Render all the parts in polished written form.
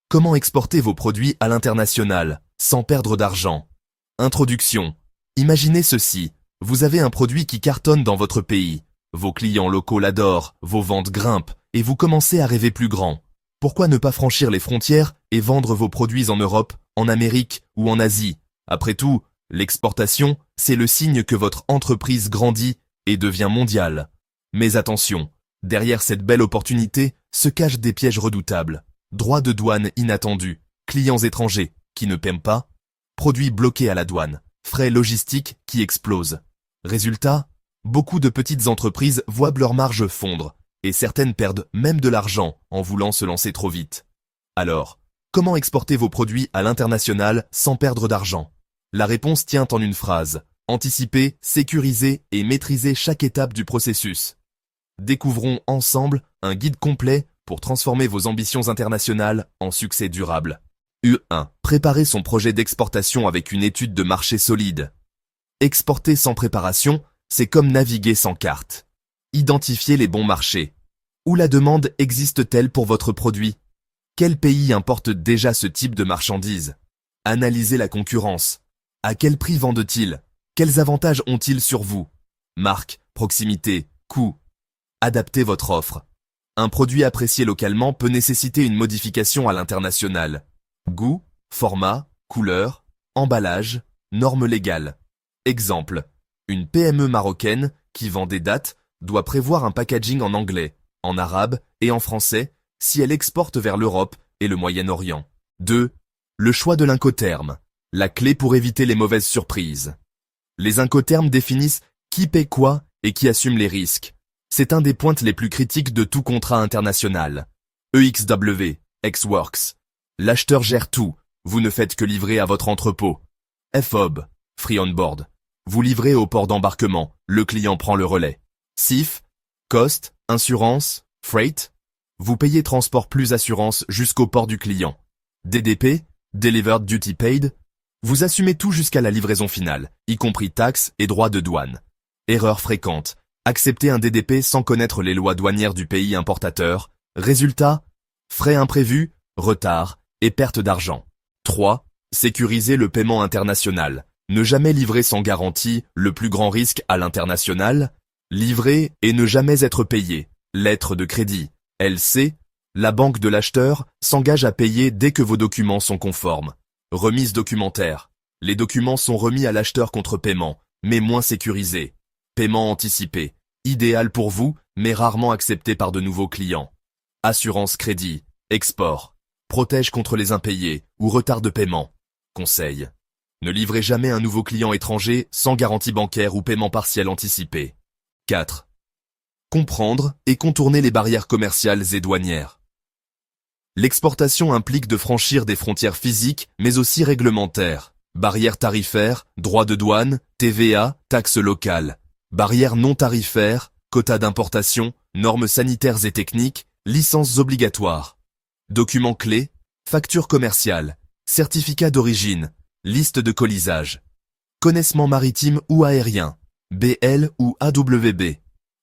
Comment exporter vos produits à l'international, sans perdre d'argent? Introduction. Imaginez ceci. Vous avez un produit qui cartonne dans votre pays. Vos clients locaux l'adorent, vos ventes grimpent, et vous commencez à rêver plus grand. Pourquoi ne pas franchir les frontières et vendre vos produits en Europe, en Amérique ou en Asie? Après tout, l'exportation, c'est le signe que votre entreprise grandit et devient mondiale. Mais attention, derrière cette belle opportunité se cachent des pièges redoutables. Droits de douane inattendus, clients étrangers qui ne paient pas, produits bloqués à la douane, frais logistiques qui explosent. Résultat, beaucoup de petites entreprises voient leur marge fondre, et certaines perdent même de l'argent en voulant se lancer trop vite. Alors, comment exporter vos produits à l'international sans perdre d'argent? La réponse tient en une phrase: anticiper, sécuriser et maîtriser chaque étape du processus. Découvrons ensemble un guide complet pour transformer vos ambitions internationales en succès durable. U1. Préparer son projet d'exportation avec une étude de marché solide. Exporter sans préparation, c'est comme naviguer sans carte. Identifiez les bons marchés. Où la demande existe-t-elle pour votre produit? Quel pays importe déjà ce type de marchandises? Analysez la concurrence. À quel prix vendent-ils? Quels avantages ont-ils sur vous? Marque, proximité, coût. Adaptez votre offre. Un produit apprécié localement peut nécessiter une modification à l'international. Goût, format, couleur, emballage, normes légales. Exemple, une PME marocaine qui vend des dattes doit prévoir un packaging en anglais, en arabe et en français si elle exporte vers l'Europe et le Moyen-Orient. 2. Le choix de l'incoterme, la clé pour éviter les mauvaises surprises. Les incoterms définissent qui paie quoi et qui assume les risques. C'est un des points les plus critiques de tout contrat international. EXW, Ex-Works. L'acheteur gère tout, vous ne faites que livrer à votre entrepôt. FOB, Free on Board. Vous livrez au port d'embarquement, le client prend le relais. CIF, Cost, Assurance, Freight. Vous payez transport plus assurance jusqu'au port du client. DDP, Delivered Duty Paid. Vous assumez tout jusqu'à la livraison finale, y compris taxes et droits de douane. Erreur fréquente. Accepter un DDP sans connaître les lois douanières du pays importateur. Résultat, frais imprévus, retard et perte d'argent. 3. Sécuriser le paiement international. Ne jamais livrer sans garantie, le plus grand risque à l'international. Livrer et ne jamais être payé. Lettre de crédit. LC. La banque de l'acheteur s'engage à payer dès que vos documents sont conformes. Remise documentaire. Les documents sont remis à l'acheteur contre paiement, mais moins sécurisés. Paiement anticipé. Idéal pour vous, mais rarement accepté par de nouveaux clients. Assurance crédit. Export. Protège contre les impayés ou retard de paiement. Conseil. Ne livrez jamais un nouveau client étranger sans garantie bancaire ou paiement partiel anticipé. 4. Comprendre et contourner les barrières commerciales et douanières. L'exportation implique de franchir des frontières physiques mais aussi réglementaires. Barrières tarifaires, droits de douane, TVA, taxes locales. Barrières non tarifaires, quotas d'importation, normes sanitaires et techniques, licences obligatoires. Documents clés, factures commerciales, certificat d'origine, liste de colisage. Connaissement maritime ou aérien, BL ou AWB.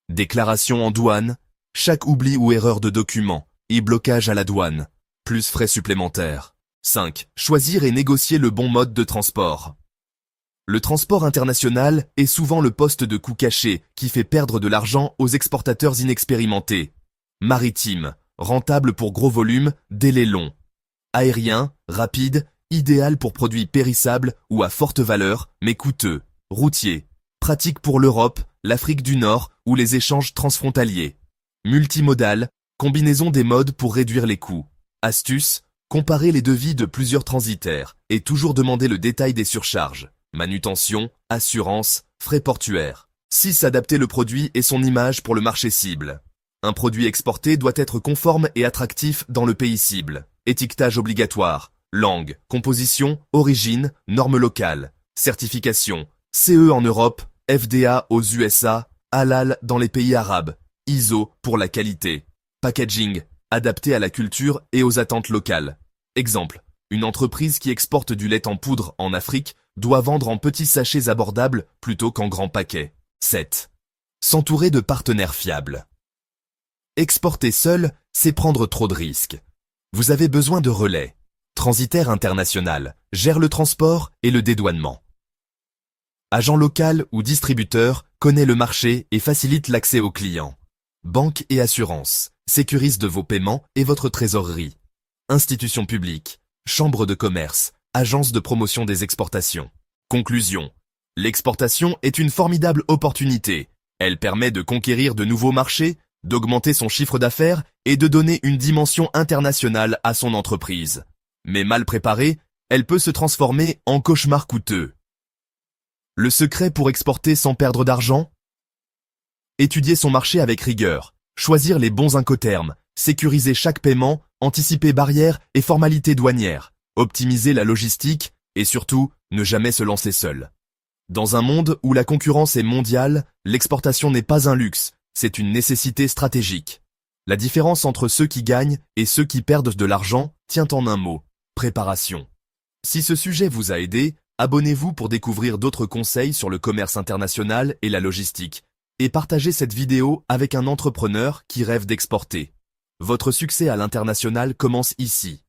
Déclaration en douane, chaque oubli ou erreur de document, et blocage à la douane, plus frais supplémentaires. 5. Choisir et négocier le bon mode de transport. Le transport international est souvent le poste de coût caché qui fait perdre de l'argent aux exportateurs inexpérimentés. Maritime, rentable pour gros volumes, délai long. Aérien, rapide, idéal pour produits périssables ou à forte valeur, mais coûteux. Routier, pratique pour l'Europe, l'Afrique du Nord ou les échanges transfrontaliers. Multimodal, combinaison des modes pour réduire les coûts. Astuce, comparer les devis de plusieurs transitaires et toujours demander le détail des surcharges. Manutention, assurance, frais portuaires. 6. Adapter le produit et son image pour le marché cible. Un produit exporté doit être conforme et attractif dans le pays cible. Étiquetage obligatoire. Langue, composition, origine, normes locales. Certification. CE en Europe, FDA aux USA, halal dans les pays arabes. ISO pour la qualité. Packaging, adapté à la culture et aux attentes locales. Exemple, une entreprise qui exporte du lait en poudre en Afrique doit vendre en petits sachets abordables plutôt qu'en grands paquets. 7. S'entourer de partenaires fiables. Exporter seul, c'est prendre trop de risques. Vous avez besoin de relais. Transitaire international gère le transport et le dédouanement. Agent local ou distributeur connaît le marché et facilite l'accès aux clients. Banque et assurance sécurise de vos paiements et votre trésorerie. Institutions publiques, chambre de commerce, agence de promotion des exportations. Conclusion. L'exportation est une formidable opportunité. Elle permet de conquérir de nouveaux marchés, d'augmenter son chiffre d'affaires et de donner une dimension internationale à son entreprise. Mais mal préparée, elle peut se transformer en cauchemar coûteux. Le secret pour exporter sans perdre d'argent? Étudier son marché avec rigueur, choisir les bons incoterms, sécuriser chaque paiement, anticiper barrières et formalités douanières, optimiser la logistique et surtout, ne jamais se lancer seul. Dans un monde où la concurrence est mondiale, l'exportation n'est pas un luxe, c'est une nécessité stratégique. La différence entre ceux qui gagnent et ceux qui perdent de l'argent tient en un mot, préparation. Si ce sujet vous a aidé, abonnez-vous pour découvrir d'autres conseils sur le commerce international et la logistique, et partagez cette vidéo avec un entrepreneur qui rêve d'exporter. Votre succès à l'international commence ici.